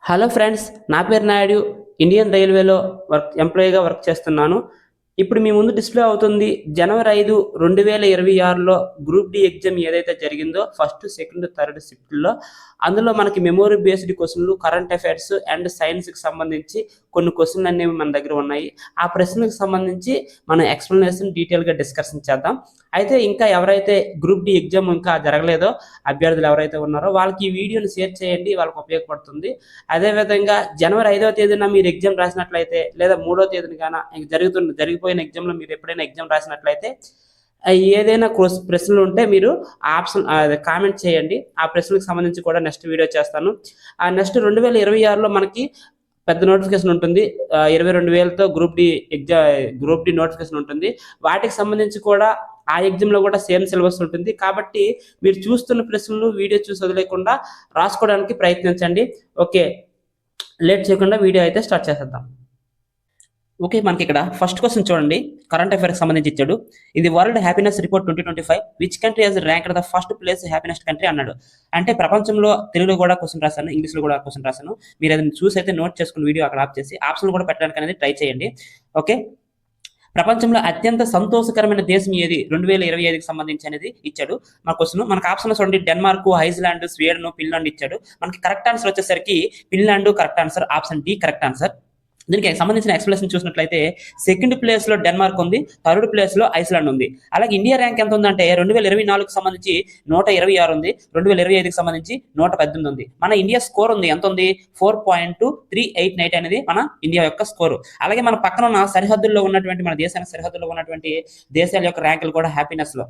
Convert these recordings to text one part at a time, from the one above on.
Hello friends, నా పేరు Naidu. Indian రైల్వేలో ఎంప్లాయీగా వర్క్ చేస్తున్నాను. ఇప్పుడు మీ ముందు డిస్ప్లే అవుతుంది జనవరి 5, 2026లో గ్రూప్ డి ఎగ్జామ్ ఏదైతే జరిగిందో ఫస్ట్, సెకండ్, థర్డ్ షిఫ్ట్లో అందులో మనకి మెమోరీ బేస్డ్ క్వశ్చన్లు, కరెంట్ అఫైర్స్ అండ్ సైన్స్కి సంబంధించి కొన్ని క్వశ్చన్లు అనేవి మన దగ్గర ఉన్నాయి. ఆ ప్రశ్నలకు సంబంధించి మనం ఎక్స్ప్లెనేషన్ డీటెయిల్గా డిస్కషన్ చేద్దాం. అయితే ఇంకా ఎవరైతే గ్రూప్ డి ఎగ్జామ్ ఇంకా జరగలేదో అభ్యర్థులు ఎవరైతే ఉన్నారో వాళ్ళకి ఈ వీడియోని షేర్ చేయండి, వాళ్ళకి ఉపయోగపడుతుంది. అదేవిధంగా జనవరి 5వ తేదీన మీరు ఎగ్జామ్ రాసినట్లయితే లేదా 3వ తేదీన కానీ జరిగిపోయిన ఎగ్జామ్లో మీరు ఎప్పుడైనా ఎగ్జామ్ రాసినట్లయితే ఏదైనా ప్రశ్నలు ఉంటే మీరు ఆప్షన్ కామెంట్ చేయండి. ఆ ప్రశ్నలకు సంబంధించి కూడా నెక్స్ట్ వీడియో చేస్తాను. నెక్స్ట్ 2026లో మనకి పెద్ద నోటిఫికేషన్ ఉంటుంది. 22,000తో గ్రూప్ డి నోటిఫికేషన్ ఉంటుంది. వాటికి సంబంధించి కూడా ఆ ఎగ్జామ్లో కూడా సేమ్ సిలబస్ ఉంటుంది. కాబట్టి మీరు చూస్తున్న ప్రశ్నలు వీడియో చూసి వదిలేకుండా రాసుకోవడానికి ప్రయత్నించండి. ఓకే, లేట్ చేయకుండా వీడియో అయితే స్టార్ట్ చేసేద్దాం. ఓకే, మనకి ఇక్కడ ఫస్ట్ క్వశ్చన్ చూడండి. కరెంట్ అఫైర్స్ సంబంధించి ఇచ్చాడు. ఇది world happiness report 2025 which country has ranked the first place happiest country అన్నాడు. అంటే ప్రపంచంలో తెలుగులో కూడా క్వశ్చన్ రాశాను, ఇంగ్లీష్లో కూడా క్వశ్చన్ రాశాను. మీరు అది చూసి అయితే నోట్ చేసుకుని వీడియో అక్కడ ఆఫ్ చేసి ఆప్షన్ కూడా పెట్టడానికి అనేది ట్రై చేయండి. ఓకే, ప్రపంచంలో అత్యంత సంతోషకరమైన దేశం ఏది 2025కి సంబంధించి అనేది ఇచ్చాడు మన క్వశ్చన్. మనకు ఆప్షన్స్ చూడండి, డెన్మార్క్, ఐస్లాండ్, స్వీడన్, ఫిన్లాండ్ ఇచ్చాడు. మనకి కరెక్ట్ ఆన్సర్ వచ్చేసరికి Finland correct answer, option D correct answer. దీనికి సంబంధించిన ఎక్స్ప్లెనేషన్ చూసినట్లయితే సెకండ్ ప్లేస్ లో డెన్మార్క్ ఉంది, థర్డ్ ప్లేస్ లో ఐస్లాండ్ ఉంది. అలాగే ఇండియా ర్యాంక్ ఎంత ఉందంటే 2024కి సంబంధించి 126 ఉంది, 2025కి సంబంధించి 118 ఉంది. మన ఇండియా స్కోర్ ఉంది, ఎంత ఉంది? 4.389 అనేది మన ఇండియా యొక్క స్కోరు. అలాగే మన పక్కన ఉన్న సరిహద్దుల్లో ఉన్నటువంటి, మన దేశానికి సరిహద్దుల్లో ఉన్నటువంటి దేశాల యొక్క ర్యాంకులు కూడా హ్యాపీనెస్ లో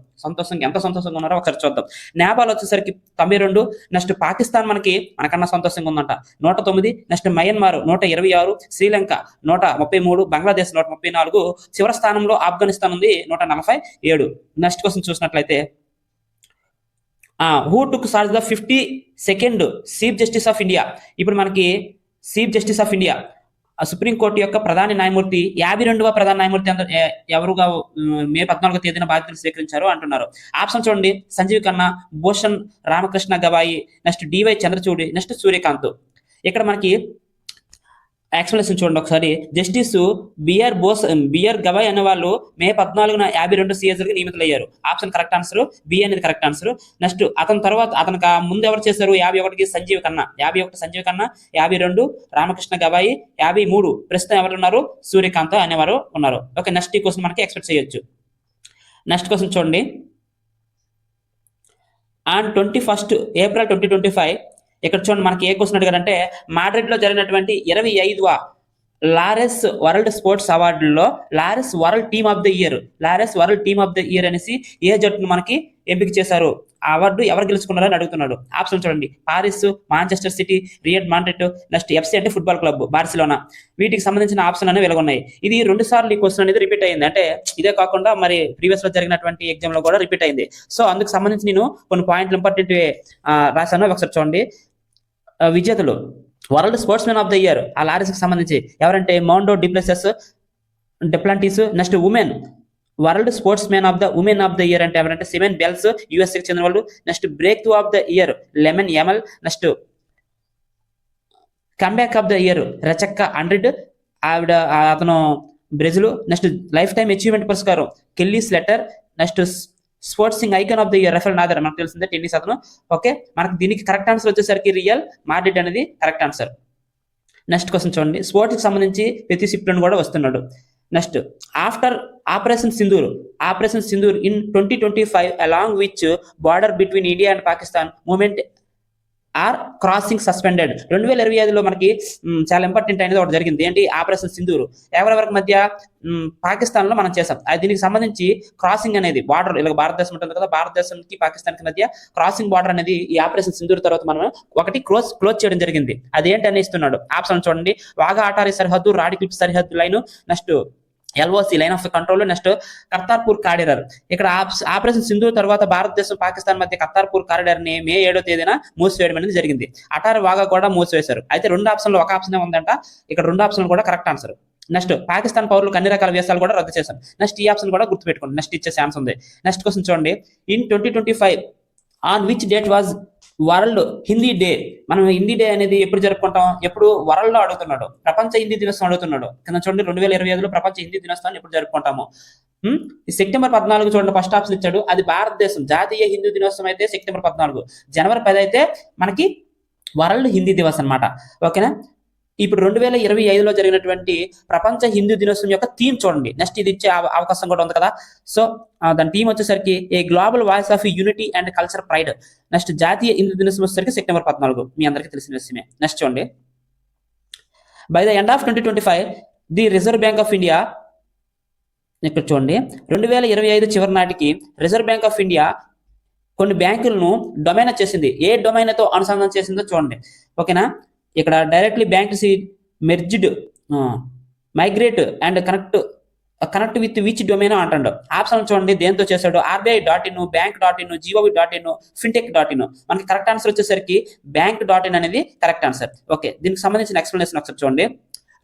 ఎంత సంతోషంగా ఉన్నారో ఒకసారి చూద్దాం. నేపాల్ వచ్చేసరికి 92, నెక్స్ట్ పాకిస్తాన్ మనకన్నా సంతోషంగా ఉందంట 109, నెక్స్ట్ మయన్మార్ 126, శ్రీలంక 133, బంగ్లాదేశ్ 134, చివరి స్థానంలో ఆఫ్ఘనిస్తాన్ ఉంది 147. నెక్స్ట్ క్వశ్చన్ చూసినట్లయితే who took charge the 52nd chief justice of India. ఇప్పుడు మనకి chief justice of India supreme court యొక్క ప్రధాన న్యాయమూర్తి 52వ ప్రధాన న్యాయమూర్తి ఎవరుగా మే 14వ తేదీన బాధ్యతలు స్వీకరించారు అంటున్నారు. ఆప్షన్ చూడండి, Sanjiv Khanna, Bhushan Ramakrishna Gavai, next D Y Chandrachud, next Surya Kant. ఇక్కడ మనకి ఎక్స్ప్లెనేషన్ చూడండి ఒకసారి. జస్టిస్ బిఆర్ గవాయ్ అనే వాళ్ళు మే 14న 52 సిఎస్లుగా నియమితులయ్యారు. ఆప్షన్ కరెక్ట్ ఆన్సర్, బి అనేది కరెక్ట్ ఆన్సర్. నెక్స్ట్ అతనికి ముందు ఎవరు చేశారు? 51కి సంజీవ్ ఖన్నా, 52 రామకృష్ణ గవాయి, 53 ప్రస్తుతం ఎవరు ఉన్నారు? సూర్యకాంత్ అనేవారు ఉన్నారు. ఓకే, నెక్స్ట్ ఈ క్వశ్చన్ మనకి ఎక్స్పెక్ట్ చేయొచ్చు. నెక్స్ట్ క్వశ్చన్ చూడండి. ఆన్ 21st April 2025 ఇక్కడ చూడండి, మనకి ఏ క్వశ్చన్ అడిగారంటే మాడ్రిడ్ లో జరిగినటువంటి 25వ లారెస్ వరల్డ్ స్పోర్ట్స్ అవార్డుల్లో Laureus World Team of the Year అనేసి ఏ జట్టును మనకి ఎంపిక చేశారు? ఆ అవార్డు ఎవరు గెలుచుకున్నారో అని అడుగుతున్నాడు. ఆప్షన్ చూడండి, Paris, Manchester city, real Madrid, next FC అంటే ఫుట్బాల్ క్లబ్ బార్సిలోనా. వీటికి సంబంధించిన ఆప్షన్ అనేవి వెలుగున్నాయి. ఇది 2 సార్లు ఈ క్వశ్చన్ అనేది రిపీట్ అయింది. అంటే ఇదే కాకుండా మరి ప్రీవియస్ లో జరిగినటువంటి ఎగ్జామ్ లో కూడా రిపీట్ అయింది. సో అందుకు సంబంధించి నేను కొన్ని పాయింట్లు ఇంపార్టెంట్ రాశాను, ఒకసారి చూడండి. విజేతలు World sports man of the year ఆ లారెస్కి సంబంధించి ఎవరంటే Mondo Duplantis. Next women world sports man of the year అంటే ఎవరంటే సిమెన్ బెల్స్, యూఎస్ఏకి చెందిన వాళ్ళు. Next breakthrough of the year Lamine Yamal. Next comeback of the year Rebeca Andrade, అతను Brazil. Next lifetime achievement పురస్కారం Kelly Slater. Next sporting icon of the year Rafael Nadal, మనకు తెలిసిందే tennis అతను. Okay, మనకి దీనికి correct answer వచ్చేసరికి Real Madrid అనేది correct answer. Next question చూడండి, స్పోర్ట్స్కి సంబంధించి ప్రతి సిప్లను కూడా వస్తున్నాడు. Next after Operation Sindoor in 2025 along which border between India and Pakistan movement are crossing suspended. 2025లో మనకి చాలా ఇంపార్టెంట్ అనేది ఒకటి జరిగింది. ఏంటి? ఆపరేషన్ సింధూర్. ఎవరెవరికి మధ్య? పాకిస్తాన్ లో మనం చేసాం. దీనికి సంబంధించి క్రాసింగ్ అనేది బార్డర్, ఇలా భారతదేశం ఉంటుంది కదా, భారతదేశానికి పాకిస్తాన్కి మధ్య క్రాసింగ్ బార్డర్ అనేది ఈ ఆపరేషన్ సింధూర్ తర్వాత మనం ఒకటి క్లోజ్ చేయడం జరిగింది. అదేంటి అని ఇస్తున్నాడు. ఆప్షన్ చూడండి, వాఘా అటారీ సరిహద్దు, రాడిక్లిప్ సరిహద్దు line, next LOC line of control, next Kartarpur corridor. ఇక్కడ ఆపరేషన్ సింధు తర్వాత భారతదేశం పాకిస్తాన్ మధ్య కర్తార్పూర్ కారిడార్ ని మే 7వ తేదీన మూసివేయడం అనేది జరిగింది. అటారీ వాఘా కూడా మూసివేశారు. అయితే 2 ఆప్షన్లు ఒక ఆప్షన్ ఉందంట, ఇక్కడ 2 ఆప్షన్లు కూడా కరెక్ట్ ఆన్సర్. నెక్స్ట్ పాకిస్తాన్ పౌరులకు అన్ని రకాల వీసాలు కూడా రద్దు చేశాం. నెక్స్ట్ ఈ ఆప్షన్ కూడా గుర్తుపెట్టుకోండి, నెక్స్ట్ ఇచ్చే ఛాన్స్ ఉంది. నెక్స్ట్ క్వశ్చన్ చూడండి, in 2025 on which date was world Hindi day. మనం హిందీ డే అనేది ఎప్పుడు జరుపుకుంటాం? ఎప్పుడు వరల్డ్ లో అడుగుతున్నాడు, ప్రపంచ హిందీ దినోత్సవం అడుగుతున్నాడు కింద చూడండి. 2025లో ప్రపంచ హిందీ దినోత్సవాన్ని ఎప్పుడు జరుపుకుంటాము? ఈ సెప్టెంబర్ 14 చూడండి, ఫస్ట్ ఆప్షన్ ఇచ్చాడు. అది భారతదేశం జాతీయ హిందూ దినోత్సవం అయితే సెప్టెంబర్ 14, జనవరి 10 అయితే మనకి వరల్డ్ హిందీ దివస్ అన్నమాట. ఓకేనా? ఇప్పుడు 2025లో జరిగినటువంటి ప్రపంచ హిందూ దినోత్సవం యొక్క థీమ్ చూడండి. నెక్స్ట్ ఇది ఇచ్చే అవకాశం కూడా ఉంది కదా. సో దాని థీమ్ వచ్చేసరికి a global voice of unity and culture pride. Next జాతీయ హిందూ దినోత్సవం వచ్చేసరికి సెప్టెంబర్ 14, మీ అందరికీ తెలిసిన విషయమే. నెక్స్ట్ చూడండి, by the end of 2025 the reserve bank of India. ఇక్కడ చూడండి, 2025 చివరి నాటికి రిజర్వ్ బ్యాంక్ ఆఫ్ ఇండియా కొన్ని బ్యాంకులను డొమైన్ చేసింది. ఏ డొమైన్ తో అనుసంధానం చేసిందో చూడండి. ఓకేనా? ఇక్కడ directly banks merged, migrate and connect with which domain అంటాడు. ఆప్షన్ చూడండి దేంతో చేశాడు. RBI.in, bank.in, gov.in, fintech.in. మనకి కరెక్ట్ ఆన్సర్ వచ్చేసరికి bank.in అనేది కరెక్ట్ ఆన్సర్. ఓకే, దీనికి సంబంధించిన ఎక్స్ప్లెనేషన్ ఒకసారి చూడండి.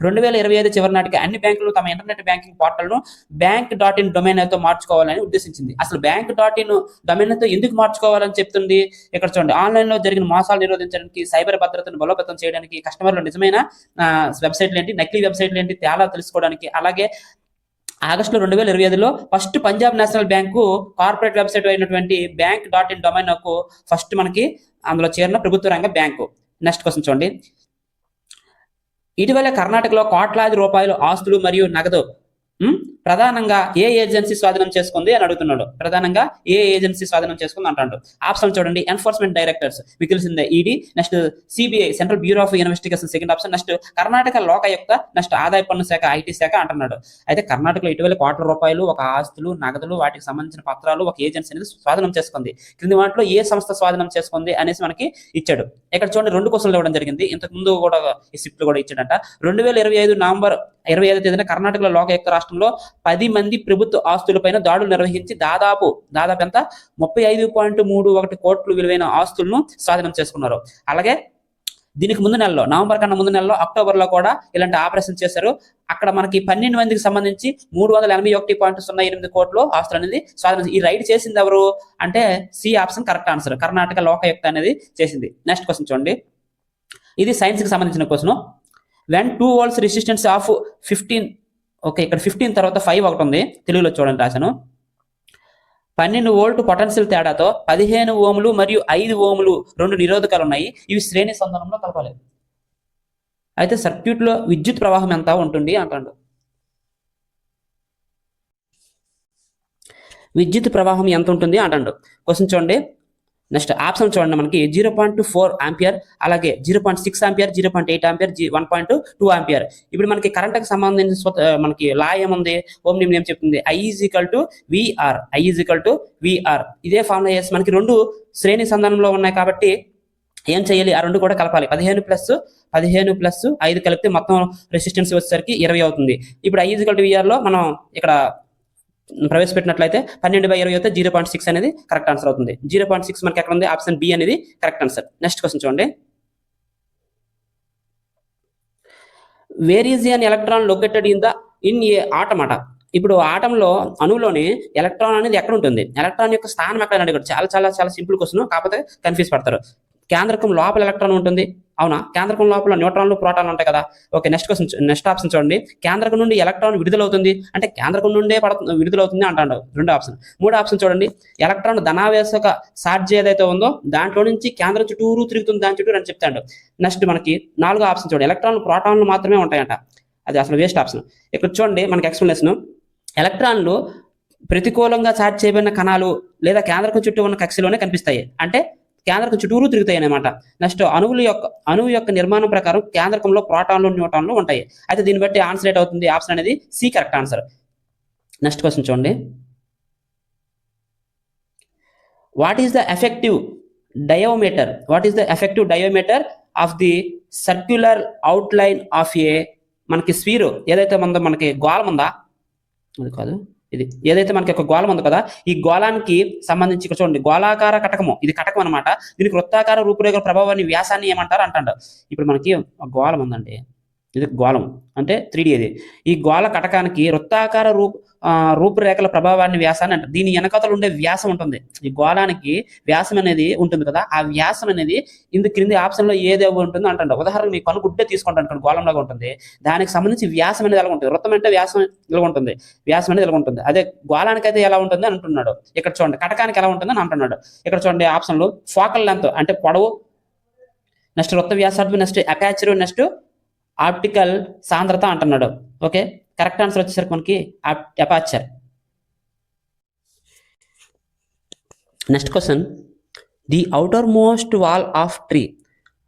2025 చివరి నాటికి అన్ని బ్యాంకులు తమ ఇంటర్నెట్ బ్యాంకింగ్ పోర్టల్ను bank.in డొమైన్ తో మార్చుకోవాలని ఉద్దేశించింది. అసలు bank.in డొమైన్ తో ఎందుకు మార్చుకోవాలని చెప్తుంది? ఇక్కడ చూడండి, ఆన్లైన్ లో జరిగిన మోసాలు నిరోధించడానికి, సైబర్ భద్రతను బలోపేతం చేయడానికి, కస్టమర్లు నిజమైన వెబ్సైట్లు ఏంటి, నకిలీ వెబ్సైట్లు ఏంటి తేడా తెలుసుకోవడానికి, అలాగే ఆగస్టులో 2025లో first Punjab National Bank corporate website అయినటువంటి bank.in డొమైన్ కు ఫస్ట్ మనకి అందులో చేరిన ప్రభుత్వ రంగ బ్యాంకు. నెక్స్ట్ క్వశ్చన్ చూడండి, ఇటీవల కర్ణాటకలో కోట్లాది రూపాయలు ఆస్తులు మరియు నగదు ప్రధానంగా ఏ ఏజెన్సీ స్వాధీనం చేసుకుంది అని అడుగుతున్నాడు. ప్రధానంగా ఏ ఏజెన్సీ స్వాధీనం చేసుకుంది అంటాడు. ఆప్షన్ చూడండి, ఎన్ఫోర్స్మెంట్ డైరెక్టర్స్, మీకు తెలిసిందే ED. Next CBI, central bureau of investigation, second option. Next Karnataka Lokayukta, next ఆదాయ పన్ను శాఖ, ఐటీ శాఖ అంటున్నాడు. అయితే కర్ణాటకలో ఇటీవల కోట్ల రూపాయలు ఒక ఆస్తులు, నగదులు, వాటికి సంబంధించిన పత్రాలు ఒక ఏజెన్సీ అనేది స్వాధీనం చేసుకుంది. క్రింది వాటిలో ఏ సంస్థ స్వాధీనం చేసుకుంది అనేసి మనకి ఇచ్చాడు. ఇక్కడ చూడండి, 2 క్వశ్చన్లు ఇవ్వడం జరిగింది. ఇంతకు ముందు కూడా ఈ షిఫ్ట్ కూడా ఇచ్చాడంట. 2025 నవంబర్ 25వ తేదీన కర్ణాటకలో లోకాయుక్త రాష్ట్రంలో 10 మంది ప్రభుత్వ ఆస్తులపైన దాడులు నిర్వహించి దాదాపు ఎంత 35.31 కోట్లు విలువైన ఆస్తులను స్వాధీనం చేసుకున్నారు. అలాగే దీనికి ముందు నెలలో, నవంబర్ కన్నా ముందు నెలలో అక్టోబర్లో కూడా ఇలాంటి ఆపరేషన్ చేశారు. అక్కడ మనకి 12 మందికి సంబంధించి 381.08 కోట్లు ఆస్తులు అనేది స్వాధీనం. ఈ రైడ్ చేసింది ఎవరు అంటే C option correct answer. Karnataka Lokayukta అనేది చేసింది. నెక్స్ట్ క్వశ్చన్ చూడండి, ఇది సైన్స్ కి సంబంధించిన question. When 2 volts resistance of 15, okay ఇక్కడ 15 తర్వాత 5 ఒకటి ఉంది, తెలుగులో చూడండి రాశాను. 12 వోల్ట్ పొటెన్షియల్ తేడాతో 15 ఓములు మరియు 5 ఓములు 2 నిరోధకాలు ఉన్నాయి. ఇవి శ్రేణి సంధానంలో కలపాలి. అయితే సర్క్యూట్ లో విద్యుత్ ప్రవాహం ఎంత ఉంటుంది అంటాడు. విద్యుత్ ప్రవాహం ఎంత ఉంటుంది అంటాడు. క్వశ్చన్ చూడండి. నెక్స్ట్ ఆప్షన్ చూడండి, మనకి 0.4 ఆంపియర్, అలాగే 0.6 ఆంపియర్, 0.8 ఆంపియర్, 1.2 ఆంపియర్. ఇప్పుడు మనకి కరెంట్కి సంబంధించిన మనకి లా ఏముంది, ఓం నియమం ఏం చెప్తుంది? I = VR. ఇదే ఫార్ములా చేసి మనకి 2 శ్రేణి సంధానంలో ఉన్నాయి కాబట్టి ఏం చేయాలి? ఆ 2 కూడా కలపాలి. 15 ప్లస్ 5 కలిపితే మొత్తం రెసిస్టెన్స్ వచ్చేసరికి 20 అవుతుంది. ఇప్పుడు I = VR లో మనం ఇక్కడ ప్రవేశపెట్టినట్లయితే 12/20 అయితే 0.6 అనేది కరెక్ట్ ఆన్సర్ అవుతుంది. 0.6 మనకి ఎక్కడ ఉంది? ఆప్షన్ బి అనేది కరెక్ట్ ఆన్సర్. నెక్స్ట్ క్వశ్చన్ చూడండి, where is an electron located in a atom అట. ఇప్పుడు ఆటంలో అణువులోని ఎలక్ట్రాన్ అనేది ఎక్కడ ఉంటుంది? ఎలక్ట్రాన్ యొక్క స్థానం ఎక్కడ అడిగాడు. చాలా చాలా చాలా సింపుల్ క్వశ్చన్, కాకపోతే కన్ఫ్యూజ్ పడతారు. కేంద్రకం లోపల ఎలక్ట్రాన్ ఉంటుంది, అవునా? కేంద్రకం లోపల న్యూట్రాన్లు, ప్రోటాన్లు ఉంటాయి కదా. ఓకే, నెక్స్ట్ ఆప్షన్ చూడండి, కేంద్రకం నుండి ఎలక్ట్రాన్ విడుదలవుతుంది అంటే కేంద్రకం నుండే విడుదలవుతుంది అంటాడు. 2వ ఆప్షన్. 3వ ఆప్షన్ చూడండి, ఎలక్ట్రాన్ ధనావేశక ఛార్జ్ ఏదైతే ఉందో దాంట్లో నుంచి కేంద్రం చుట్టూరు తిరుగుతుంది, దాని చుట్టూ అని చెప్తాడు. నెక్స్ట్ మనకి 4వ ఆప్షన్ చూడండి, ఎలక్ట్రాన్లు ప్రోటాన్లు మాత్రమే ఉంటాయంట. అది అసలు వేస్ట్ ఆప్షన్. ఇక్కడ చూడండి మనకి ఎక్స్ప్లెనేషన్, ఎలక్ట్రాన్లు ప్రతికూలంగా ఛార్జ్ చేయబడిన కణాలు లేదా కేంద్రకం చుట్టూ ఉన్న కక్షలోనే కనిపిస్తాయి, అంటే కేంద్రకం చుట్టూరు తిరుగుతాయి అన్నమాట. నెక్స్ట్ అణువు యొక్క నిర్మాణం ప్రకారం కేంద్రకంలో ప్రోటాన్లు, న్యూట్రాన్లు ఉంటాయి. అయితే దీన్ని బట్టి ఆన్సర్ ఏట్ అవుతుంది? ఆప్షన్ అనేది C correct answer. Next question చూడండి, what is the effective diameter of the circular outline of a, మనకి స్ఫీర్ ఏదైతే ఉందో, మనకి గోళం ఉందా, అది కాదు ఇది ఏదైతే మనకి ఒక గోళం ఉంది కదా, ఈ గోళానికి సంబంధించి ఇక్కడ చూడండి, గోళాకార కటకము, ఇది కటకం అనమాట. దీనికి వృత్తాకార రూపురేఖ ప్రభావాన్ని, వ్యాసాన్ని ఏమంటారు అంటాడు. ఇప్పుడు మనకి ఒక గోళం ఉందండి, ఇది గోళం అంటే 3D ఇది. ఈ గోళ కటకానికి వృత్తాకార రూపురేఖల ప్రభావాన్ని వ్యాసాన్ని అంటారు. దీని వెనకతలు ఉండే వ్యాసం ఉంటుంది. ఈ గోళానికి వ్యాసం అనేది ఉంటుంది కదా, ఆ వ్యాసం అనేది క్రింది ఆప్షన్లో ఏది ఉంటుందో అంటాడు. ఉదాహరణకు మీ కను గుడ్డే తీసుకుంటాను ఇక్కడ గోళంలాగా ఉంటుంది, దానికి సంబంధించి వ్యాసం అనేది ఎలా ఉంటుంది, వృత్తం అంటే వ్యాసం ఇలా ఉంటుంది, వ్యాసం అనేది ఇలా ఉంటుంది. అదే గోళానికి అయితే ఎలా ఉంటుంది అని అంటున్నాడు. ఇక్కడ చూడండి కటకానికి ఎలా ఉంటుంది అని అంటున్నాడు. ఇక్కడ చూడండి ఆప్షన్లు ఫోకల్ లెంత్ అంటే పొడవు, నెక్స్ట్ వృత్త వ్యాసార్థం, నెక్స్ట్ అపాచర్, నెక్స్ట్ ఆప్టికల్ సాంద్రత అంటున్నాడు. ఓకే, కరెక్ట్ ఆన్సర్ వచ్చేసరికి మనకి aperture. Next question, the outer most wall of tree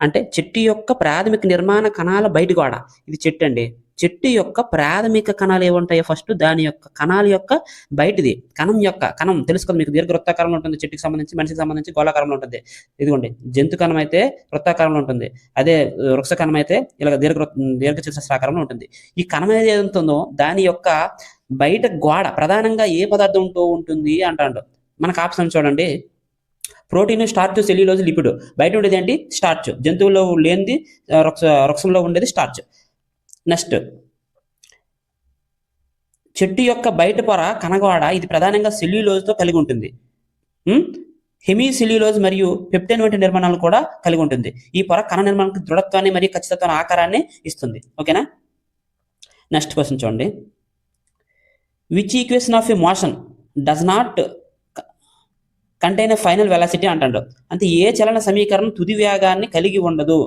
అంటే చెట్టు యొక్క ప్రాథమిక నిర్మాణ కణాల బయటి గోడ. ఇది చెట్టు అండి. చెట్టు యొక్క ప్రాథమిక కణాలు ఏముంటాయో ఫస్ట్ దాని యొక్క కణాల యొక్క బయటిది కణం తెలుసు కదా మీకు, దీర్ఘవృత్తాకారంలో ఉంటుంది చెట్టుకి సంబంధించి, మనిషికి సంబంధించి గోళాకారంలో ఉంటుంది. ఇదిగోండి జంతు కణం అయితే వృత్తాకారంలో ఉంటుంది, అదే వృక్ష కణం అయితే ఇలా దీర్ఘచతురస్రాకారంలో ఉంటుంది. ఈ కణం అనేది ఏదుంటుందో దాని యొక్క బయట గోడ ప్రధానంగా ఏ పదార్థంతో ఉంటుంది అంటాడు. మనకు ఆప్షన్ చూడండి, ప్రోటీన్, స్టార్చ్, సెల్యులోజ్, లిపిడ్. బయట ఉండేది ఏంటి, స్టార్చ్. జంతువుల్లో లేనిది వృక్షంలో ఉండేది స్టార్చ్. నెక్స్ట్ చెట్టు యొక్క బయట పొర కణగోడ ఇది ప్రధానంగా సెల్యులోజ్తో కలిగి ఉంటుంది. హెమీ సెల్యులోజ్ మరియు పెప్టైన్ వంటి నిర్మాణాలు కూడా కలిగి ఉంటుంది. ఈ పొర కణ నిర్మాణానికి దృఢత్వాన్ని మరియు ఖచ్చితత్వాన్ని ఆకారాన్ని ఇస్తుంది. ఓకేనా. నెక్స్ట్ క్వశ్చన్ చూడండి, which equation of a motion does not contain final velocity అంటాడు. అంటే ఏ చలన సమీకరణం తుది వేగాన్ని కలిగి ఉండదు.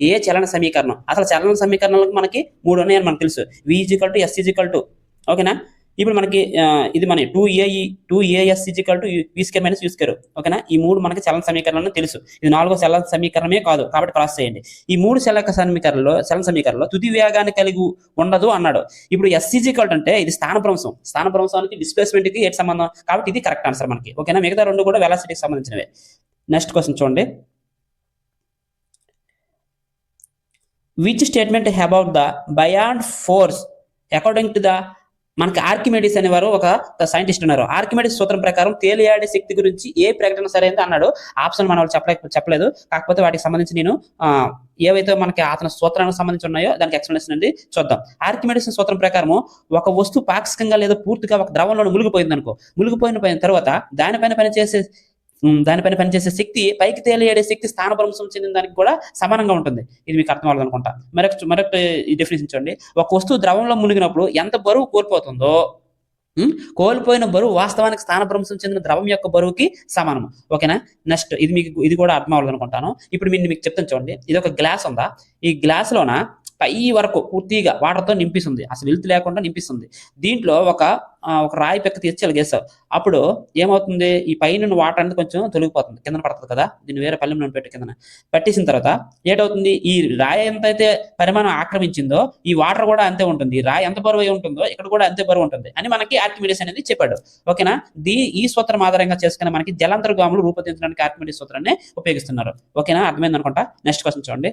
ఏ చలన సమీకరణం, అసలు చలన సమీకరణాలకు మనకి 3 ఉన్నాయని మనకు తెలుసు. V = S = ఓకేనా. ఇప్పుడు మనకి ఇది మన 2AS = V² - U². ఓకేనా. ఈ 3 మనకి చలన సమీకరణాలు తెలుసు. ఇది 4వ చలన సమీకరణమే కాదు కాబట్టి క్రాస్ చేయండి. ఈ 3 చలన సమీకరణలో తుది వేగాన్ని కలిగి ఉండదు అన్నాడు. ఇప్పుడు S = అంటే ఇది స్థానభ్రంశానికి డిస్ప్లేస్మెంట్కి ఏటి సంబంధం కాబట్టి ఇది కరెక్ట్ ఆన్సర్ మనకి. ఓకేనా. మిగతా 2 కూడా వెలాసిటీకి సంబంధించినవే. నెక్స్ట్ క్వశ్చన్ చూడండి, which statement about the buoyant force according to the మనకి ఆర్కిమెడిస్ అనేవారు ఒక సైంటిస్ట్ ఉన్నారు. ఆర్కిమెడిస్ సూత్రం ప్రకారం తేలియాడే శక్తి గురించి ఏ ప్రకటన సరైనది అన్నాడు. ఆప్షన్ మన వాళ్ళు చెప్పలేదు, కాకపోతే వాటికి సంబంధించి నేను ఏవైతే మనకి అతని సూత్రానికి సంబంధించి ఉన్నాయో దానికి ఎక్స్ప్లెనేషన్ అనేది చూద్దాం. ఆర్కిమెడిస్ సూత్రం ప్రకారం ఒక వస్తువు పాక్షికంగా లేదా పూర్తిగా ఒక ద్రవంలో మునిగిపోయిన తర్వాత దానిపైన పనిచేసే శక్తి పైకి తేలియాడే శక్తి స్థానభ్రంశం చెందిన దానికి కూడా సమానంగా ఉంటుంది. ఇది మీకు అర్థం అవ్వాలి అనుకుంటా. మరొక ఈ డెఫినేషన్ చూడండి, ఒక వస్తువు ద్రవంలో మునిగినప్పుడు ఎంత బరువు కోల్పోతుందో కోల్పోయిన బరువు వాస్తవానికి స్థానభ్రంశం చెందిన ద్రవం యొక్క బరువుకి సమానం. ఓకేనా. నెక్స్ట్ ఇది కూడా అర్థం అవ్వాలి అనుకుంటాను. ఇప్పుడు మీకు చెప్తాను చూడండి, ఇది ఒక గ్లాస్ ఉందా, ఈ గ్లాస్లోన పై వరకు పూర్తిగా వాటర్తో నింపిస్తుంది, అసలు వెలుతు లేకుండా నింపిస్తుంది. దీంట్లో ఒక రాయి పెక్క తీసి చెలగేస్తావు, అప్పుడు ఏమవుతుంది, ఈ పైన వాటర్ అనేది కొంచెం తొలగిపోతుంది, కింద పడుతుంది కదా. దీన్ని వేరే పల్లెం పెట్టి కింద పట్టేసిన తర్వాత ఏటవుతుంది, ఈ రాయి ఎంతైతే పరిమాణం ఆక్రమించిందో ఈ వాటర్ కూడా అంతే ఉంటుంది. ఈ రాయి ఎంత బరువు అయి ఉంటుందో ఇక్కడ కూడా అంతే బరువు ఉంటుంది అని మనకి ఆర్కిమెడిస్ అనేది చెప్పాడు. ఓకేనా. ఈ సూత్రం ఆధారంగా చేసుకుని మనకి జలాంతర్గాములు రూపొందించడానికి ఆర్కిమెడిస్ సూత్రాన్ని ఉపయోగిస్తున్నారు. ఓకేనా, అర్థమైంది అనుకుంటా. నెక్స్ట్ క్వశ్చన్ చూడండి,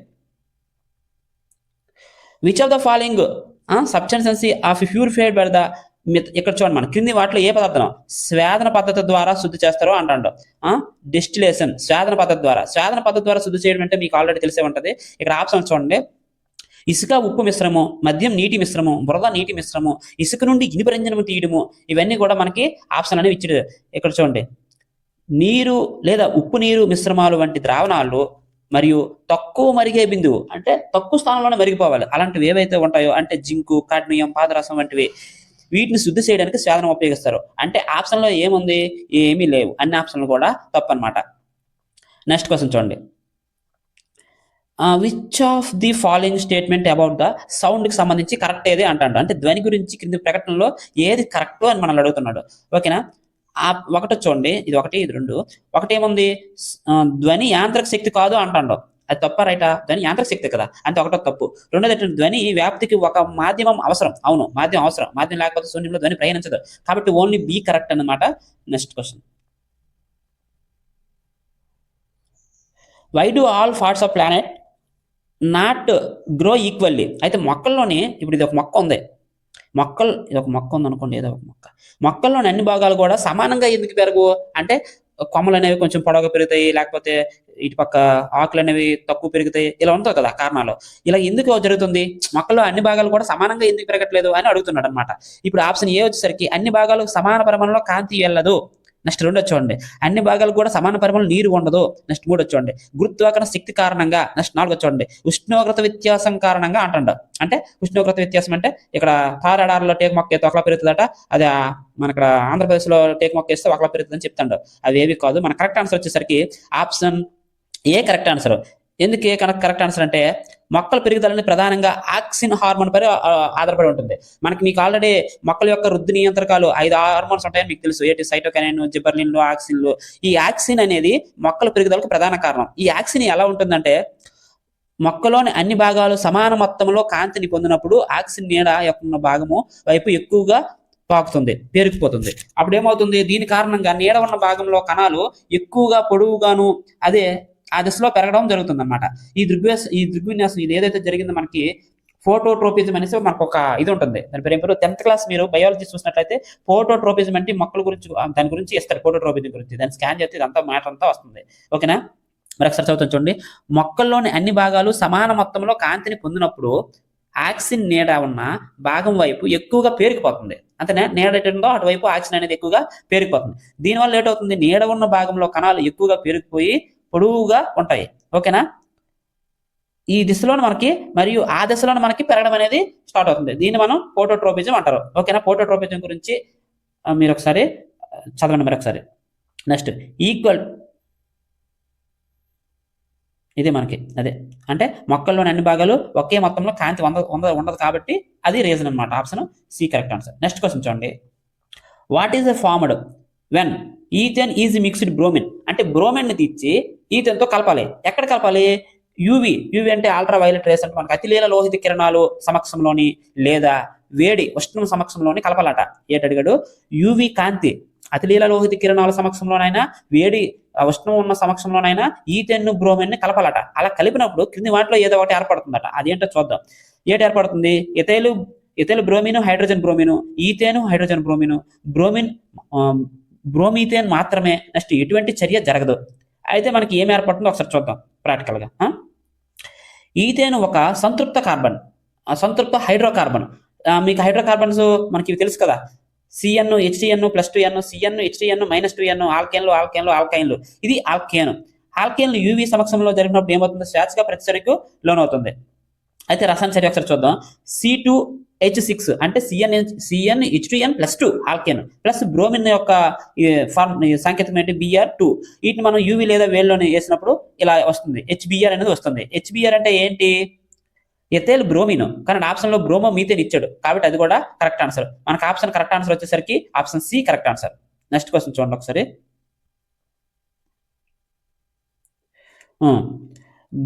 which of the following substances of purified by the ఇక్కడ చూడండి, మన క్రింది వాటిలో ఏ పదార్థం స్వేదన పద్ధతి ద్వారా శుద్ధి చేస్తారో అంటాడు. డిస్టిలేషన్ స్వేదన పద్ధతి ద్వారా శుద్ధి చేయడం అంటే మీకు ఆల్రెడీ తెలిసే ఉంటుంది. ఇక్కడ ఆప్షన్ చూడండి, ఇసుక ఉప్పు మిశ్రమం, మద్యం నీటి మిశ్రమం, బురద నీటి మిశ్రమం, ఇసుక నుండి ఇనుపరంజనం తీయడము, ఇవన్నీ కూడా మనకి ఆప్షన్ అనేవి ఇచ్చాడు. ఇక్కడ చూడండి, నీరు లేదా ఉప్పు నీరు మిశ్రమాలు వంటి ద్రావణాలు మరియు తక్కువ మరిగే బిందువు అంటే తక్కువ స్థానంలోనే మరిగిపోవాలి అలాంటివి ఏవైతే ఉంటాయో అంటే జింకు, కాడ్మియం, పాదరసం వంటివి, వీటిని శుద్ధి చేయడానికి స్వేదనం ఉపయోగిస్తారు. అంటే ఆప్షన్లో ఏముంది, ఏమీ లేవు, అన్ని ఆప్షన్లు కూడా తప్పు అనమాట. నెక్స్ట్ క్వశ్చన్ చూడండి, which of the following statement about the సౌండ్కి సంబంధించి కరెక్ట్ ఏది అంటాడు. అంటే ధ్వని గురించి క్రింది ప్రకటనలో ఏది కరెక్ట్ అని మనల్ని అడుగుతున్నాడు. ఓకేనా. ఒకటి చూడండి, ఇది 1, ఇది 2. ఒకటేముంది, ధ్వని యాంత్రిక శక్తి కాదు అంటాడు. అది తప్ప రైటా? ధ్వని యాంత్రిక శక్తి కదా, అంటే ఒకటో తప్పు. రెండోది, ధ్వని వ్యాప్తికి ఒక మాధ్యమం అవసరం. అవును, మాధ్యమం అవసరం, మాధ్యమం లేకపోతే శూన్యంలో ధ్వని ప్రయాణించదు, కాబట్టి ఓన్లీ బి కరెక్ట్ అన్నమాట. Next question, why do all parts of planet not grow equally? అయితే మొక్కల్లోనే ఇప్పుడు ఇది ఒక మొక్క ఉంది, ఇది ఒక మొక్క ఉంది అనుకోండి, ఏదో ఒక మొక్కల్లోని అన్ని భాగాలు కూడా సమానంగా ఎందుకు పెరగు అంటే కొమ్మలు అనేవి కొంచెం పొడవుగా పెరుగుతాయి, లేకపోతే ఇటు పక్క ఆకులు అనేవి తక్కువ పెరుగుతాయి, ఇలా ఉంటుంది కదా కారణాలు. ఇలా ఎందుకు జరుగుతుంది, మొక్కల్లో అన్ని భాగాలు కూడా సమానంగా ఎందుకు పెరగట్లేదు అని అడుగుతున్నాడు అనమాట. ఇప్పుడు ఆప్షన్ ఏ వచ్చేసరికి అన్ని భాగాలు సమాన పరిమాణంలో కాంతి వెళ్ళదు. నెక్స్ట్ 2 చూడండి, అన్ని భాగాలు కూడా సమాన పరిమాణంలో నీరు ఉండదు. నెక్స్ట్ 3 చూడండి, గురుత్వాకర్షణ శక్తి కారణంగా. నెక్స్ట్ 4 చూడండి, ఉష్ణోగ్రత వ్యత్యాసం కారణంగా అంటాడు. అంటే ఉష్ణోగ్రత వ్యత్యాసం అంటే ఇక్కడ తారాడారులో టేకు మొక్క అయితే ఒకలా పెరుగుతుందట, అది మన ఇక్కడ ఆంధ్రప్రదేశ్లో టేకు మొక్క వేస్తే ఒకలా పెరుగుతుందని చెప్తాడు. అవి ఏవి కాదు. మన కరెక్ట్ ఆన్సర్ వచ్చేసరికి ఆప్షన్ ఏ కరెక్ట్ ఆన్సర్. ఎందుకు ఏ కరెక్ట్ ఆన్సర్ అంటే మొక్కల పెరుగుదలని ప్రధానంగా ఆక్సిన్ హార్మోన్ పై ఆధారపడి ఉంటుంది. మీకు ఆల్రెడీ మొక్కల యొక్క వృద్ధి నియంత్రకాలు 5 హార్మోన్స్ ఉంటాయని మీకు తెలుసు. ఏంటి సైటోకైనిన్, జిబర్లిన్, ఆక్సిన్లు. ఈ ఆక్సిన్ అనేది మొక్కల పెరుగుదలకు ప్రధాన కారణం. ఈ ఆక్సిన్ ఎలా ఉంటుందంటే మొక్కలోని అన్ని భాగాలు సమాన మొత్తంలో కాంతిని పొందినప్పుడు ఆక్సిన్ నీడ యొక్క భాగము వైపు ఎక్కువగా పాకుతుంది, పేరుకుపోతుంది. అప్పుడు ఏమవుతుంది, దీని కారణంగా నీడ ఉన్న భాగంలో కణాలు ఎక్కువగా పొడవుగాను అదే ఆ దిశలో పెరగడం జరుగుతుంది అనమాట. ఈ దృగ్విన్యాసం ఇది ఏదైతే జరిగిందో మనకి ఫోటోట్రోపిజం అనేసి మనకు ఒక ఇది ఉంటుంది. దాని పేరు 10th క్లాస్ మీరు బయాలజీ చూసినట్లయితే ఫోటోట్రోపిజం అంటే మొక్కల గురించి దాని గురించి ఇస్తారు. ఫోటోట్రోపిజం గురించి దాన్ని స్కాన్ చేస్తే ఇదంతా మ్యాటర్ అంతా వస్తుంది. ఓకేనా, మరి ఒకసారి చదువుతాం చూడండి. మొక్కల్లోని అన్ని భాగాలు సమాన మొత్తంలో కాంతిని పొందినప్పుడు ఆక్సిన్ నీడ ఉన్న భాగం వైపు ఎక్కువగా పేరుకుపోతుంది. అంతేనా, నీడ ఎటుందో అటువైపు ఆక్సిన్ అనేది ఎక్కువగా పేరుకుపోతుంది. దీనివల్ల ఏటవుతుంది, నీడ ఉన్న భాగంలో కణాలు ఎక్కువగా పేరుకుపోయి పొడవుగా ఉంటాయి. ఓకేనా, ఈ దిశలోనే మనకి మరియు ఆ దిశలోనే మనకి పెరగడం అనేది స్టార్ట్ అవుతుంది. దీన్ని మనం ఫోటోట్రోపిజం అంటారు. ఓకేనా, ఫోటోట్రోపిజం గురించి మీరు ఒకసారి చదవండి. మరి ఒకసారి నెక్స్ట్ ఈక్వల్, ఇది మనకి అదే అంటే మొక్కల్లోని అన్ని భాగాలు ఒకే మొత్తంలో కాంతి ఉండదు కాబట్టి అది రీజన్ అనమాట. Option C correct answer. Next question చూడండి. What is a formed when ethane is mixed bromine. అంటే బ్రోమిన్ ని తీర్చి ఈథేన్ తో కలపాలి. ఎక్కడ కలపాలి, యూవి అంటే అల్ట్రా వైలెట్ రేస్ అంటే మనకి అతిలీల లోహిత కిరణాలు సమక్షంలోని లేదా వేడి ఉష్ణం సమక్షంలోని కలపాలట. ఏటడిగాడు, యూవి కాంతి అతిలీల లోహిత కిరణాల సమక్షంలోనైనా వేడి ఉష్ణం ఉన్న సమక్షంలోనైనా ఈథేన్ బ్రోమిన్ ని కలపాలట. అలా కలిపినప్పుడు క్రింది వాటిలో ఏదో ఒకటి ఏర్పడుతుందట. అదేంటో చూద్దాం. ఏటి ఏర్పడుతుంది, ethyl bromine, hydrogen bromine, ethane, hydrogen bromine, bromoethane మాత్రమే. నెక్స్ట్ ఎటువంటి చర్య జరగదు. అయితే మనకి ఏం ఏర్పడుతుందో ఒకసారి చూద్దాం ప్రాక్టికల్ గా. ఈథేన్ ఒక సంతృప్త కార్బన్, సంతృప్త హైడ్రోకార్బన్. మీకు హైడ్రోకార్బన్స్ మనకి ఇవి తెలుసు కదా, CN HCN + 2N, CN HCN - 2N, ఆల్కైన్లు. ఇది ఆల్కేన్లు యూవి సమక్షంలో జరిగినప్పుడు ఏమవుతుంది, స్వేచ్ఛగా ప్రతిచర్యకు లోనవుతుంది. అయితే రసాయన చర్య ఒకసారి చూద్దాం. C2H6 అంటే CN H2N + 2 alkane plus bromine యొక్క సాంకేతికం ఏంటి, Br2. వీటిని మనం యూవి లేదా వేడిలోనే వేసినప్పుడు ఇలా వస్తుంది, HBr అనేది వస్తుంది. HBr అంటే ఏంటి, ఎథైల్ బ్రోమిన్. కానీ ఆప్షన్ లో బ్రోమో మీథేన్ ఇచ్చాడు కాబట్టి అది కూడా కరెక్ట్ ఆన్సర్. మనకు ఆప్షన్ కరెక్ట్ ఆన్సర్ వచ్చేసరికి option C correct answer. Next question చూడండి ఒకసారి.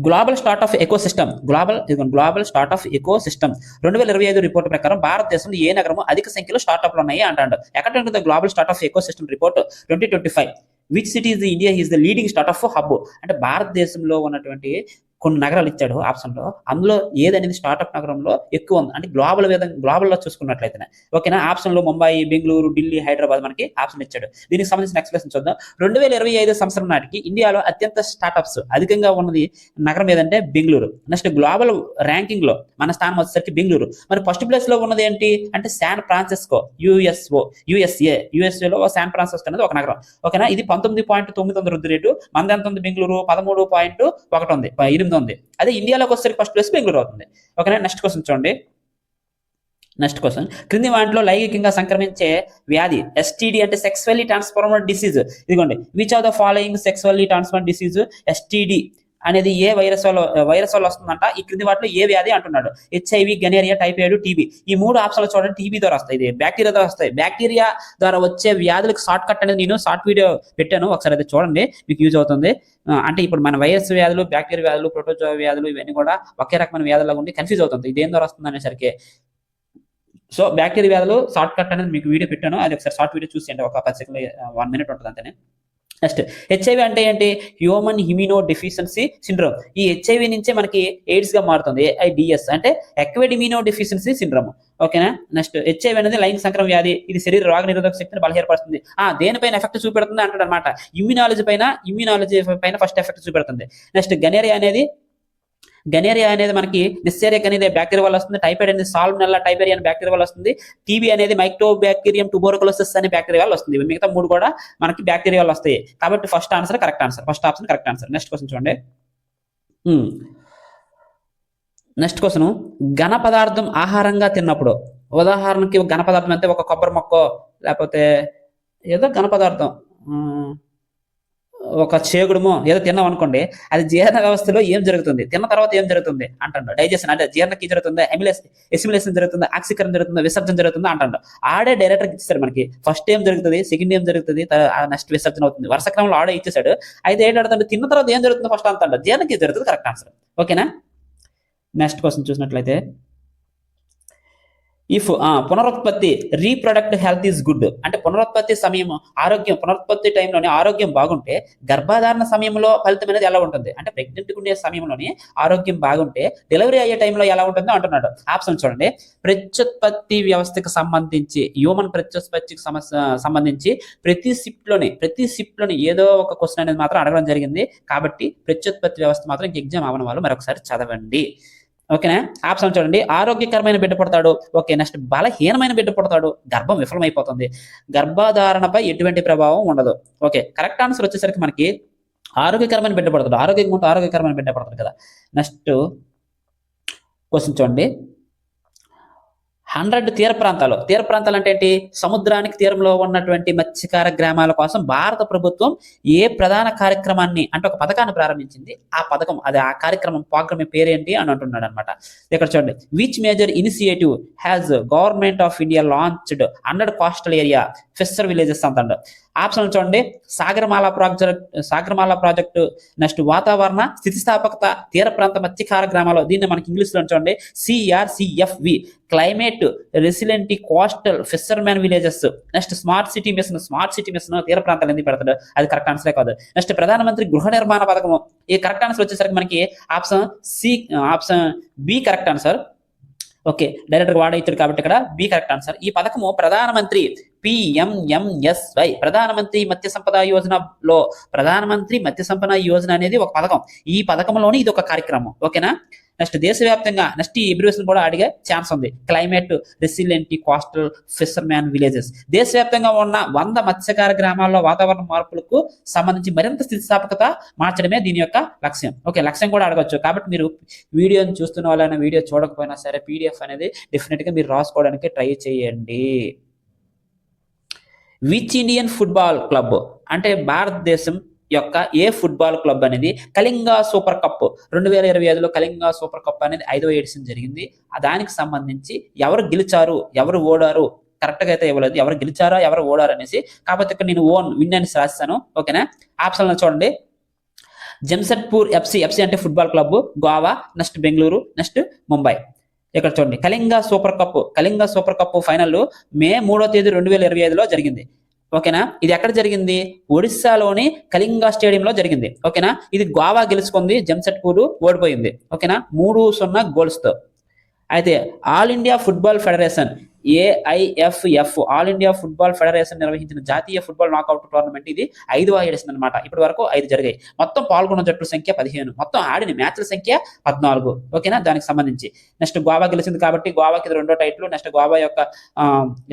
Global start of ecosystem 2025 report ప్రకారం భారతదేశంలో ఏ నగరం అధిక సంఖ్యలో స్టార్ట్అప్లు ఉన్నాయి అంటాడు. ఎక్కడ ఉంటుంది global start of ecosystem report 2025. Which city is India is the leading startup hub. అంటే భారతదేశంలో ఉన్నటువంటి కొన్ని నగరాలు ఇచ్చాడు ఆప్షన్ లో, అందులో ఏదనేది స్టార్ట్అప్ నగరంలో ఎక్కువ ఉంది అంటే గ్లోబల్లో చూసుకున్నట్లయితే. ఓకేనా, ఆప్షన్ లో ముంబై, బెంగళూరు, ఢిల్లీ, హైదరాబాద్ మనకి ఆప్షన్ ఇచ్చాడు. దీనికి సంబంధించిన ఎక్స్ప్లెనేషన్ చూద్దాం. 2025 సంవత్సరం నాటికి ఇండియాలో అత్యంత స్టార్ట్అప్స్ అధికంగా ఉన్నది నగరం ఏదంటే బెంగళూరు. నెక్స్ట్ గ్లోబల్ ర్యాంకింగ్ లో మన స్థానం వచ్చేసరికి బెంగళూరు. మరి ఫస్ట్ ప్లేస్ లో ఉన్నది ఏంటి అంటే శాన్ ఫ్రాన్సిస్కో, యుఎస్ఏలో శాన్ ఫ్రాన్సిస్కో అనేది ఒక నగరం. ఓకేనా, ఇది 19.9 వృద్ధి రేటు. మనది ఎంత ఉంది, బెంగళూరు 13.1 ఉంది, 8 ఉంది. అదే ఇండియాలోకి వచ్చేసరికి ఫస్ట్ ప్లేస్ బెంగళూరు అవుతుంది. ఓకేనా, నెక్స్ట్ క్వశ్చన్ చూడండి. నెక్స్ట్ క్వశ్చన్, క్రింది వాటిలో లైంగికంగా సంక్రమించే వ్యాధి STD అంటే సెక్సువల్లీ ట్రాన్స్ఫార్మర్ డిసీజ్. ఇదిగోండి, which of the following sexually transformer disease STD అనేది ఏ వైరస్ వల్ల వస్తుందంట. ఈ క్రింది వాటిలో ఏ వ్యాధి అంటున్నాడు. HIV, gonorrhoea, typhoid, TB. ఈ 3 ఆప్షన్లు చూడండి. టీబీ ద్వారా వస్తాయి, ఇది బ్యాక్టీరియా ద్వారా వస్తాయి. బ్యాక్టీరియా ద్వారా వచ్చే వ్యాధులకు షార్ట్ కట్ అనేది నేను షార్ట్ వీడియో పెట్టాను, ఒకసారి అయితే చూడండి, మీకు యూజ్ అవుతుంది. అంటే ఇప్పుడు మన వైరస్ వ్యాధులు, బ్యాక్టీరియా వ్యాధులు, ప్రోటోజోవా వ్యాధులు ఇవన్నీ కూడా ఒకే రకమైన వ్యాధులుగా ఉండి కన్ఫ్యూజ్ అవుతుంది ఇది దేని ద్వారా వస్తుంది అనేసరికి. సో బ్యాక్టీరియా వ్యాధులు షార్ట్ కట్ అనేది మీకు వీడియో పెట్టాను, అది ఒకసారి షార్ట్ వీడియో చూసేయండి, ఒక 10 సెకండ్లు 1 మినిట్ ఉంటుంది అంతేనే. నెక్స్ట్ హెచ్ఐవి అంటే ఏంటి? Human immuno deficiency syndrome. ఈ హెచ్ఐవి నుంచే మనకి ఎయిడ్స్ గా మారుతుంది. AIDS అంటే ఎక్వైర్డ్ ఇమ్యూనో డెఫిషియన్సీ సిండ్రోమ్. ఓకేనా? నెక్స్ట్ హెచ్ఐవి అనేది లైంగిక సంక్రమణ వ్యాధి. ఇది శరీర రోగ నిరోధక శక్తిని బలహీనపరుస్తుంది. దేనిపైన ఎఫెక్ట్ చూపెడుతుంది అంటాడు అనమాట. ఇమ్యూనాలజీ పైన ఫస్ట్ ఎఫెక్ట్ చూపెడుతుంది. నెక్స్ట్ గనేరియా అనేది మనకి నిస్సేరియక్ అనేది బ్యాక్టీరియా వల్ల వస్తుంది. టైఫాయిడ్ అనేది సాల్మొనెల్లా టైఫాయిడ్ అనే బ్యాక్టీరియా వల్ల వస్తుంది. టీబీ అనేది మైక్రోబాక్టీరియం ట్యూబర్కులోసిస్ అనే బ్యాక్టీరియా వల్ల వస్తుంది. మిగతా 3 కూడా మనకి బ్యాక్టీరియా వల్ల వస్తాయి. కాబట్టి first option correct answer. Next question చూడండి. నెక్స్ట్ క్వశ్చన్, ఘన పదార్థం ఆహారంగా తిన్నప్పుడు, ఉదాహరణకి ఘన పదార్థం అంటే ఒక కొబ్బరి మొక్క లేకపోతే ఏదో ఘన పదార్థం, ఒక చేగుడుమో ఏదో తిన్నాం అనుకోండి, అది జీర్ణ వ్యవస్థలో ఏం జరుగుతుంది, తిన్న తర్వాత ఏం జరుగుతుంది అంటాడు. డైజెషన్ అంటే జీర్ణకి జరుగుతుందా, ఎసిమిలేషన్ జరుగుతుందా, ఆక్సీకరణ జరుగుతుందా, విసర్జన జరుగుతుందా అంటాడు. ఆడే డైరెక్టర్ ఇచ్చేసాడు మనకి. ఫస్ట్ ఏం జరుగుతుంది, సెకండ్ ఏం జరుగుతుంది, నెక్స్ట్ విసర్జన అవుతుంది. వరుస క్రమంలో ఆడే ఇచ్చేసాడు. అయితే ఏంటంటే తిన్న తర్వాత ఏం జరుగుతుందో ఫస్ట్ అంటాడు. జీర్ణకి జరుగుతుంది. Correct answer. ఓకేనా? నెక్స్ట్ క్వశ్చన్ చూసినట్లయితే, ఇఫ్ పునరుత్పత్తి రీప్రొడక్ట్ హెల్త్ ఈజ్ గుడ్ అంటే పునరుత్పత్తి టైంలోనే ఆరోగ్యం బాగుంటే గర్భధారణ సమయంలో ఫలితం అనేది ఎలా ఉంటుంది అంటే ప్రెగ్నెంట్ ఉండే సమయంలోనే ఆరోగ్యం బాగుంటే డెలివరీ అయ్యే టైంలో ఎలా ఉంటుందో అంటున్నాడు. ఆప్షన్ చూడండి. ప్రత్యుత్పత్తి వ్యవస్థకు సంబంధించి, హ్యూమన్ ప్రత్యుత్పత్తికి సంబంధించి ప్రతి షిప్లోని ఏదో ఒక క్వశ్చన్ అనేది మాత్రం అడగడం జరిగింది. కాబట్టి ప్రత్యుత్పత్తి వ్యవస్థ మాత్రం ఎగ్జామ్ అవ్వని వాళ్ళు మరొకసారి చదవండి. ఓకేనా? ఆప్షన్ చూడండి. ఆరోగ్యకరమైన బిడ్డ పుడతాడు. ఓకే. నెక్స్ట్ బలహీనమైన బిడ్డ పుడతాడు. గర్భం విఫలమైపోతుంది. గర్భధారణపై ఎటువంటి ప్రభావం ఉండదు. ఓకే. కరెక్ట్ ఆన్సర్ వచ్చేసరికి మనకి ఆరోగ్యకరమైన బిడ్డ పుడతాడు. ఆరోగ్యకరమైన బిడ్డ పుడతాడు కదా. నెక్స్ట్ క్వశ్చన్ చూడండి. 100 తీర ప్రాంతాలు అంటే ఏంటి? సముద్రానికి తీరంలో ఉన్నటువంటి మత్స్యకార గ్రామాల కోసం భారత ప్రభుత్వం ఏ ప్రధాన కార్యక్రమాన్ని అంటే ఒక పథకాన్ని ప్రారంభించింది. ఆ కార్యక్రమం ప్రోగ్రామ్ పేరేంటి అని అంటున్నాడు అనమాట. ఇక్కడ చూడండి. Which major initiative has government of India launched 100 coastal area fisher villages అంటాడు. ఆప్షన్ చూడండి. సాగరమాల ప్రాజెక్టు, నెక్స్ట్ వాతావరణ స్థితిస్థాపకత తీర ప్రాంత మత్స్యకార గ్రామాలు, దీన్ని మనకి ఇంగ్లీష్ లో చూడండి CRCFV, climate resilient coastal fishermen villages. Next smart city mission తీర ప్రాంతాలు ఎందుకు పెడతాడు? అది కరెక్ట్ ఆన్సరే కాదు. నెక్స్ట్ ప్రధానమంత్రి గృహ నిర్మాణ పథకము. ఈ కరెక్ట్ ఆన్సర్ వచ్చేసరికి మనకి option B correct answer. Okay. Director వాడ ఇచ్చాడు కాబట్టి ఇక్కడ బి కరెక్ట్ ఆన్సర్. ఈ పథకము ప్రధానమంత్రి PMMSY ప్రధానమంత్రి మత్స్య సంపద యోజనలో ప్రధానమంత్రి మత్స్య సంపద యోజన అనేది ఒక పథకం. ఈ పథకంలోని ఇది ఒక కార్యక్రమం. ఓకేనా? నెక్స్ట్ దేశవ్యాప్తంగా నెక్స్ట్ ఈ అబ్రివేషన్ కూడా అడిగే ఛాన్స్ ఉంది. Climate resilient coastal fisherman villages. దేశవ్యాప్తంగా ఉన్న 100 మత్స్యకార గ్రామాల్లో వాతావరణ మార్పులకు సంబంధించి మరింత స్థితిస్థాపకత మార్చడమే దీని యొక్క లక్ష్యం. ఓకే. లక్ష్యం కూడా అడగచ్చు. కాబట్టి మీరు వీడియోని చూస్తున్న వాళ్ళైనా, వీడియో చూడకపోయినా సరే PDF అనేది డెఫినెట్ గా మీరు రాసుకోవడానికి ట్రై చేయండి. విచ్ ఇండియన్ ఫుట్బాల్ క్లబ్ అంటే భారతదేశం యొక్క ఏ ఫుట్బాల్ క్లబ్ అనేది కళింగ సూపర్ కప్ 2025లో కళింగ సూపర్ కప్ అనేది 5వ ఎడిషన్ జరిగింది. దానికి సంబంధించి ఎవరు గెలిచారు, ఎవరు ఓడారు కరెక్ట్గా అయితే ఇవ్వలేదు. ఎవరు గెలిచారా, ఎవరు ఓడారు అనేసి. కాకపోతే ఇక్కడ నేను విన్ అని రాస్తాను. ఓకేనా? ఆప్షన్లో చూడండి. జంషెడ్పూర్ FC అంటే football club, Goa, next Bengaluru, next Mumbai. ఇక్కడ చూడండి. కళింగ సూపర్ కప్ ఫైనల్ మే 3వ తేదీ 2025లో జరిగింది. ఓకేనా? ఇది ఎక్కడ జరిగింది? ఒడిస్సాలోని కళింగ స్టేడియంలో జరిగింది. ఓకేనా? ఇది గోవా గెలుచుకుంది, జంషెడ్పూర్ ఓడిపోయింది. ఓకేనా? 3-0 గోల్స్తో. అయితే all India football federation AIFF all India football federation నిర్వహించిన జాతీయ ఫుట్బాల్ నాకౌట్ టోర్నమెంట్ ఇది 5వ ఎడిషన్ అనమాట. ఇప్పటి వరకు 5 జరిగాయి. మొత్తం పాల్గొన్న జట్ల సంఖ్య 15, మొత్తం ఆడిన మ్యాచ్ల సంఖ్య 14. ఓకేనా? దానికి సంబంధించి నెక్స్ట్ గోవా గెలిచింది కాబట్టి గోవాకి ఇది 2వ టైటిల్. నెక్స్ట్ గోవా యొక్క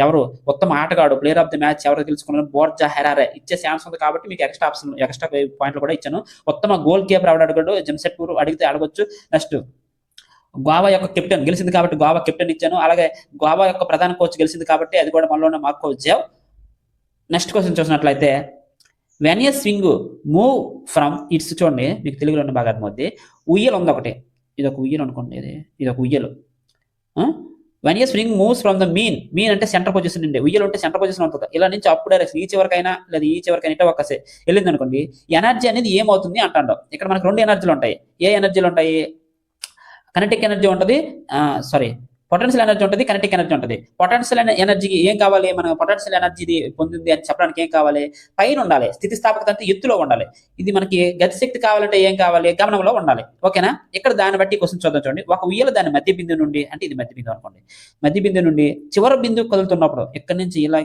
ఎవరు ఉత్తమ ఆటగాడు, ప్లేయర్ ఆఫ్ ది మ్యాచ్ ఎవరు గెలుచుకున్నారు? బోర్జా హెరారే ఇచ్చే ఛాన్స్ ఉంది కాబట్టి మీకు ఎక్స్ట్రా పాయింట్లు కూడా ఇచ్చాను. ఉత్తమ గోల్ కీపర్ అడిగాడు జంషెడ్పూర్, అడిగితే అడగొచ్చు. నెక్స్ట్ గోవా యొక్క కెప్టెన్ గెలిచింది కాబట్టి గోవా కెప్టెన్ ఇచ్చాను. అలాగే గోవా యొక్క ప్రధాన కోచ్ గెలిచింది కాబట్టి అది కూడా మనలోనే మార్కో జావ్. నెక్స్ట్ క్వశ్చన్ చూసినట్లయితే, when a swing move from it's చూడండి, మీకు తెలుగులో ఉన్న బాగా అర్థమవుద్ది. ఉయ్యలు ఉంది ఒకటి, ఇది ఒక ఉయ్యలు అనుకోండి, ఇది ఒక ఉయ్యలు. When a swing moves from the mean అంటే సెంటర్ పొజిషన్ ఉండే, ఉయ్యలు ఉంటే సెంటర్ పొజిషన్ ఉంటుంది. ఇలా నుంచి అప్ డైరెక్షన్ ఈ చివరికైనా లేదా ఈ చివరికైనా ఇట్లా ఒక్కసే వెళ్ళింది అనుకోండి, ఎనర్జీ అనేది ఏమవుతుంది అంటాడు. ఇక్కడ మనకు 2 ఎనర్జీలు ఉంటాయి. ఏ ఎనర్జీలు ఉంటాయి? కైనెటిక్ ఎనర్జీ ఉంటుంది, పొటెన్షియల్ ఎనర్జీ ఉంటుంది, కైనెటిక్ ఎనర్జీ ఉంటుంది. పొటెన్షియల్ ఎనర్జీకి ఏం కావాలి, మనం పొటెన్షియల్ ఎనర్జీది పొందింది అని చెప్పడానికి ఏం కావాలి, పైన ఉండాలి. స్థితిస్థాపకత అంటే ఎత్తులో ఉండాలి. ఇది మనకి గతిశక్తి కావాలంటే ఏం కావాలి, గమనంలో ఉండాలి. ఓకేనా? ఇక్కడ దాన్ని బట్టి క్వశ్చన్ చూద్దాం చూడండి. ఒక ఉయ్యాల దాని మధ్య బిందువు నుండి, అంటే ఇది మధ్య బిందువు అనుకోండి, మధ్య బిందువు నుండి చివరి బిందువు కదులుతున్నప్పుడు ఇక్కడి నుంచి ఇలాగ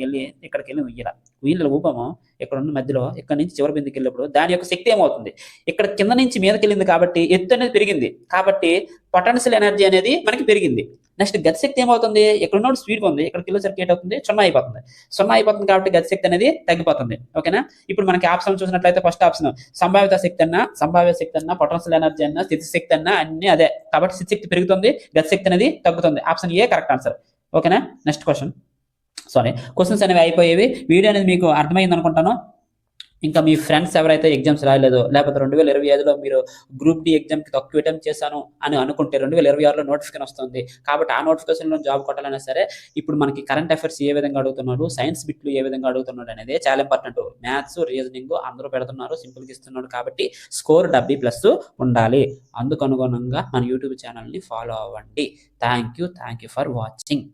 వెళ్ళి ఇక్కడికి వెళ్ళి ఉయ్యాల ఊపము ఇక్కడ ఉన్న మధ్యలో ఇక్కడ నుంచి చివరి బిందుకి వెళ్ళినప్పుడు దాని యొక్క శక్తి ఏమవుతుంది, ఇక్కడ కింద నుంచి మీదకి వెళ్ళింది కాబట్టి ఎత్తు అనేది పెరిగింది, కాబట్టి పొటెన్షియల్ ఎనర్జీ అనేది మనకి పెరిగింది. నెక్స్ట్ గతిశక్తి ఏమవుతుంది, ఇక్కడ ఉన్న స్పీడ్ ఉంది, ఇక్కడ కిలో సర్కిట్ అవుతుంది, 0 అయిపోతుంది. 0 అయిపోతుంది కాబట్టి గతిశక్తి అనేది తగ్గిపోతుంది. ఓకేనా? ఇప్పుడు మనకి ఆప్షన్ చూసినట్లయితే ఫస్ట్ ఆప్షన్ సంభావ్యత శక్తి అన్న పొటెన్షియల్ ఎనర్జీ అన్న స్థితి శక్తి అన్న అన్ని అదే, కాబట్టి స్థితి శక్తి పెరుగుతుంది, గతిశక్తి అనేది తగ్గుతుంది. Option A correct answer. ఓకేనా? నెక్స్ట్ క్వశ్చన్స్ అనేవి అయిపోయేవి. వీడియో అనేది మీకు అర్థమైంది అనుకుంటాను. ఇంకా మీ ఫ్రెండ్స్ ఎవరైతే ఎగ్జామ్స్ రాయలేదో, లేకపోతే 2025లో మీరు గ్రూప్ డి ఎగ్జామ్కి తక్కువ అటెంప్ట్ చేశాను అని అనుకుంటే 2026లో నోటిఫికేషన్ వస్తుంది. కాబట్టి ఆ నోటిఫికేషన్లో జాబ్ కొట్టాలన్నా సరే ఇప్పుడు మనకి కరెంట్ అఫైర్స్ ఏ విధంగా అడుగుతున్నాడు, సైన్స్ బిట్లు ఏ విధంగా అడుగుతున్నాడు అనేది చాలా ఇంపార్టెంట్. మ్యాథ్స్, రీజనింగ్ అందరూ పెడుతున్నారు, సింపుల్గా ఇస్తున్నాడు. కాబట్టి స్కోర్ 70+ ఉండాలి. అందుకు అనుగుణంగా మన యూట్యూబ్ ఛానల్ని ఫాలో అవ్వండి. Thank you for watching.